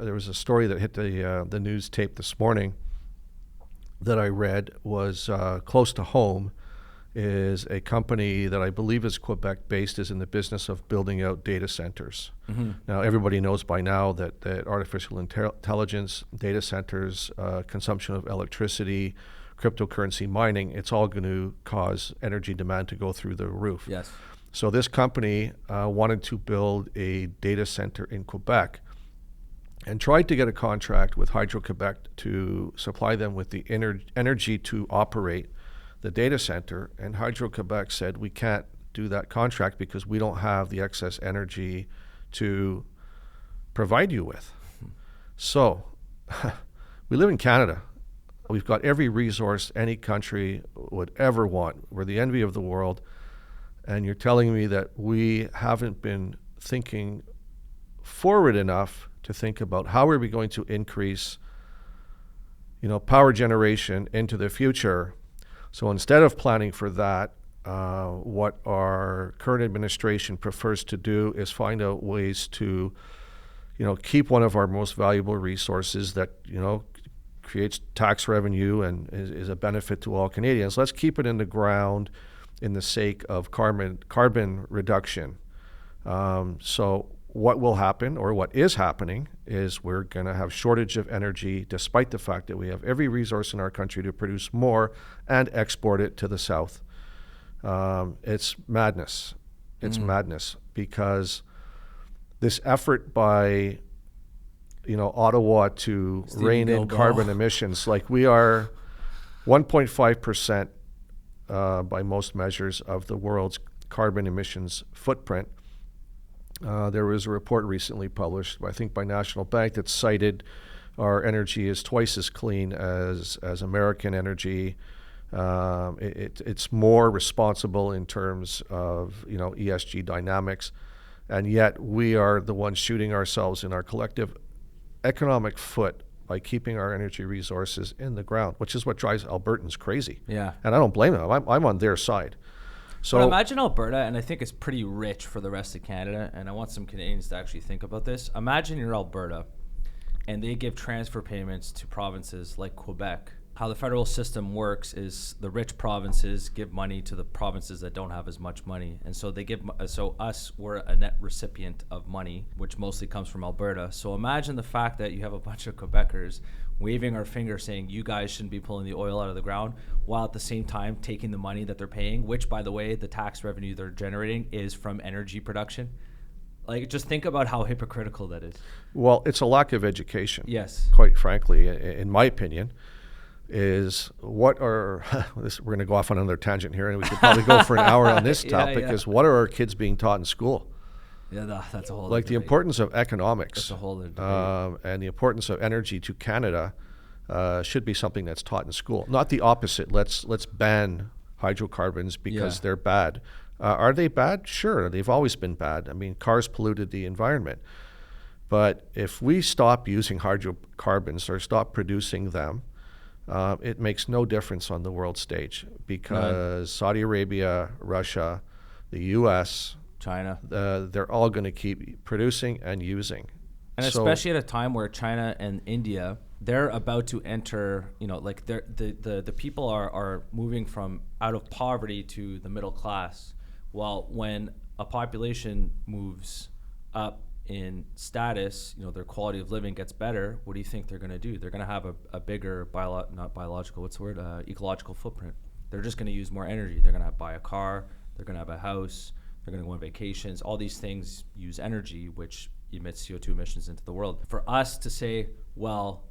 there was a story that hit the news tape this morning that I read was close to home. Is a company that I believe is Quebec-based, is in the business of building out data centers. Mm-hmm. Now, everybody knows by now that artificial intelligence, data centers, consumption of electricity, cryptocurrency mining, it's all going to cause energy demand to go through the roof. Yes. So this company wanted to build a data center in Quebec and tried to get a contract with Hydro-Quebec to supply them with the energy to operate the data center, and Hydro-Quebec said, we can't do that contract because we don't have the excess energy to provide you with. So we live in Canada. We've got every resource any country would ever want. We're the envy of the world. And you're telling me that we haven't been thinking forward enough to think about how are we going to increase, power generation into the future. So instead of planning for that, what our current administration prefers to do is find out ways to, keep one of our most valuable resources that, creates tax revenue and is a benefit to all Canadians. Let's keep it in the ground in the sake of carbon reduction. So what will happen, or what is happening, is we're going to have shortage of energy despite the fact that we have every resource in our country to produce more and export it to the south. It's madness. It's madness because this effort by, Ottawa to rein in carbon emissions, like we are 1.5% by most measures of the world's carbon emissions footprint. There was a report recently published, I think by National Bank, that cited our energy is twice as clean as American energy. It's more responsible in terms of ESG dynamics, and yet we are the ones shooting ourselves in our collective economic foot by keeping our energy resources in the ground, which is what drives Albertans crazy. Yeah, and I don't blame them. I'm on their side. So but imagine Alberta, and I think it's pretty rich for the rest of Canada, and I want some Canadians to actually think about this. Imagine you're Alberta, and they give transfer payments to provinces like Quebec. How the federal system works is the rich provinces give money to the provinces that don't have as much money, and so they give. So us, we're a net recipient of money, which mostly comes from Alberta. So imagine the fact that you have a bunch of Quebecers waving our finger saying you guys shouldn't be pulling the oil out of the ground, while at the same time taking the money that they're paying, which, by the way, the tax revenue they're generating is from energy production. Like, just think about how hypocritical that is. Well, it's a lack of education. Yes. Quite frankly, in my opinion, is what are, we're going to go off on another tangent here, and we could probably go for an hour on this topic, is what are our kids being taught in school? Yeah, that's a whole like the debate. Importance of economics. That's a whole debate. And the importance of energy to Canada should be something that's taught in school. Not the opposite. Let's ban hydrocarbons because they're bad. Are they bad? Sure, they've always been bad. I mean, cars polluted the environment. But if we stop using hydrocarbons or stop producing them, it makes no difference on the world stage because Saudi Arabia, Russia, the U.S., China, they're all going to keep producing and using. And especially at a time where China and India, they're about to enter, like the people are moving from out of poverty to the middle class. Well, when a population moves up in status, their quality of living gets better, what do you think they're going to do? They're going to have a bigger ecological footprint. They're just going to use more energy. They're going to buy a car. They're going to have a house. They're going to go on vacations. All these things use energy, which emits CO2 emissions into the world. For us to say, well,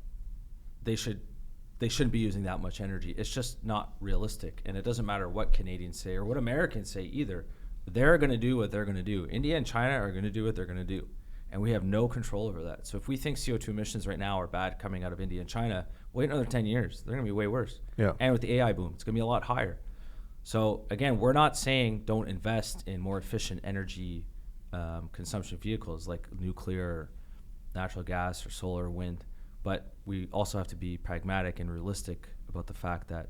they shouldn't be using that much energy, it's just not realistic. And it doesn't matter what Canadians say or what Americans say either. They're going to do what they're going to do. India and China are going to do what they're going to do. And we have no control over that. So if we think CO2 emissions right now are bad coming out of India and China, wait another 10 years. They're going to be way worse. Yeah. And with the AI boom, it's going to be a lot higher. So again, we're not saying don't invest in more efficient energy consumption vehicles like nuclear, natural gas, or solar or wind. But we also have to be pragmatic and realistic about the fact that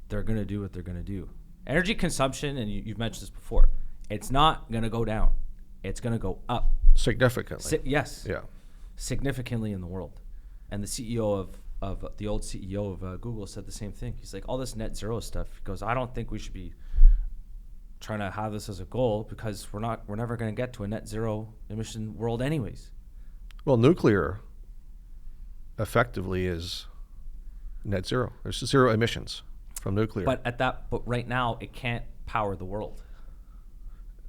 they're going to do what they're going to do. Energy consumption, and you've mentioned this before, it's not going to go down. It's going to go up. Significantly. Yes. Yeah. significantly in the world. And the CEO of the old CEO of Google said the same thing. He's like, all this net zero stuff. He goes, I don't think we should be trying to have this as a goal because we're never going to get to a net zero emission world anyways. Well, nuclear effectively is net zero. There's zero emissions from nuclear. But right now it can't power the world.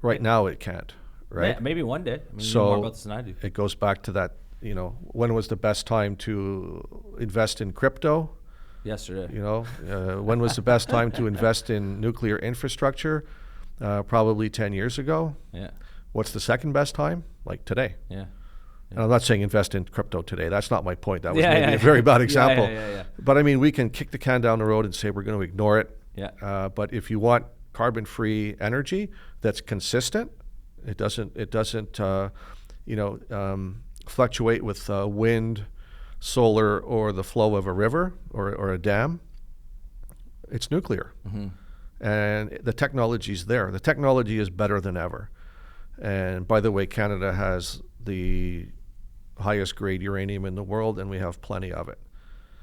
Right now it can't, right? Yeah, maybe one day. I mean, you So know more about this than I do. it goes back to that, when was the best time to invest in crypto? Yesterday. When was the best time to invest in nuclear infrastructure? Probably 10 years ago. Yeah. What's the second best time? Like today. Yeah. And I'm not saying invest in crypto today. That's not my point. That was Yeah, maybe yeah, a very bad yeah, example. yeah. But I mean, we can kick the can down the road and say we're going to ignore it. Yeah. But if you want carbon-free energy that's consistent, it doesn't fluctuate with wind, solar, or the flow of a river or a dam. It's nuclear. Mm-hmm. And the technology's there. The technology is better than ever. And by the way, Canada has the highest grade uranium in the world, and we have plenty of it.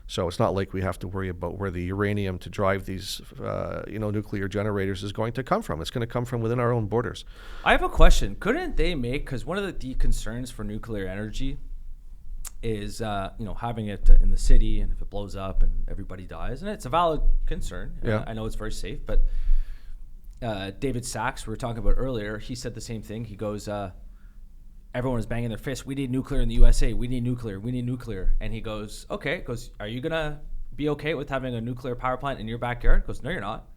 So it's not like we have to worry about where the uranium to drive these, nuclear generators is going to come from. It's going to come from within our own borders. I have a question. Couldn't they make, because one of the concerns for nuclear energy is, having it in the city, and if it blows up and everybody dies, and it's a valid concern. Yeah. I know it's very safe, but David Sachs, we were talking about earlier, he said the same thing. He goes, everyone is banging their fists. We need nuclear in the USA. We need nuclear. We need nuclear. And he goes, okay. Goes, are you going to be okay with having a nuclear power plant in your backyard? Goes, no, you're not.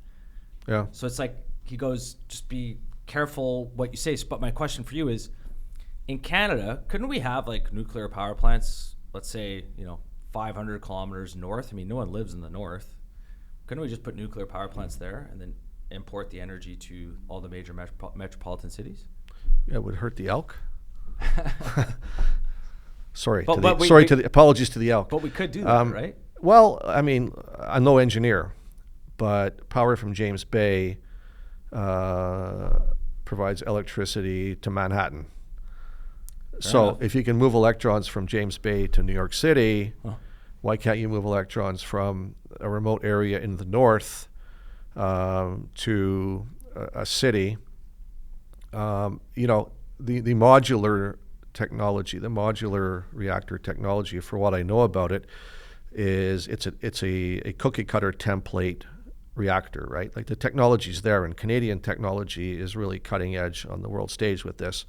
Yeah. So it's like, he goes, just be careful what you say. But my question for you is, in Canada, couldn't we have like nuclear power plants, let's say, 500 kilometers north? I mean, no one lives in the north. Couldn't we just put nuclear power plants there and then import the energy to all the major metropolitan cities? Yeah, it would hurt the elk. Apologies to the elk. But we could do that, right? Well, I mean, I'm no engineer, but power from James Bay provides electricity to Manhattan. So enough. if you can move electrons from James Bay to New York City, why can't you move electrons from a remote area in the north to a city? The modular technology, the modular reactor technology, for what I know about it, is it's a cookie cutter template reactor, right? Like the technology's there, and Canadian technology is really cutting edge on the world stage with this.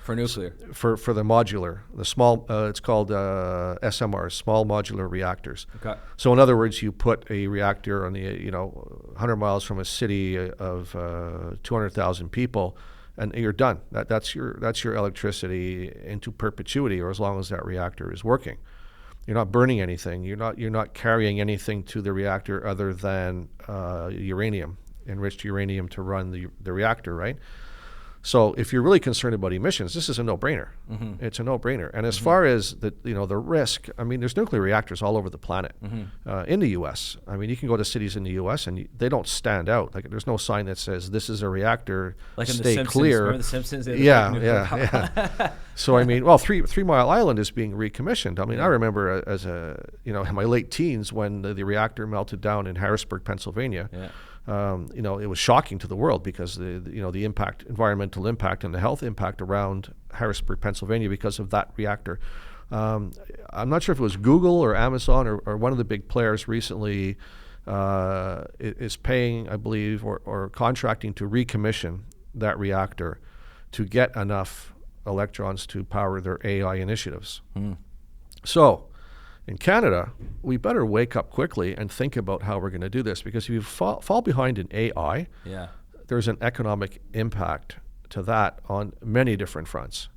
For nuclear. For the modular, the small, it's called SMRs, small modular reactors. Okay. So in other words, you put a reactor on the 100 miles from a city of 200,000 people, and you're done. That's your electricity into perpetuity, or as long as that reactor is working. You're not burning anything. You're not carrying anything to the reactor other than uranium, enriched uranium, to run the reactor, right? So if you're really concerned about emissions, this is a no-brainer. Mm-hmm. It's a no-brainer. And as far as the risk, I mean, there's nuclear reactors all over the planet. Mm-hmm. In the U.S., I mean, you can go to cities in the U.S. and they don't stand out. Like, there's no sign that says this is a reactor. Like in stay the Simpsons. clear. Remember the Simpsons? Yeah. So I mean, well, Three Mile Island is being recommissioned. I mean, I remember in my late teens when the reactor melted down in Harrisburg, Pennsylvania. Yeah. It was shocking to the world because the environmental impact and the health impact around Harrisburg, Pennsylvania, because of that reactor. I'm not sure if it was Google or Amazon or one of the big players recently is paying, I believe, or contracting to recommission that reactor to get enough electrons to power their AI initiatives. So in Canada, we better wake up quickly and think about how we're going to do this, because if you fall behind in AI, there's an economic impact to that on many different fronts.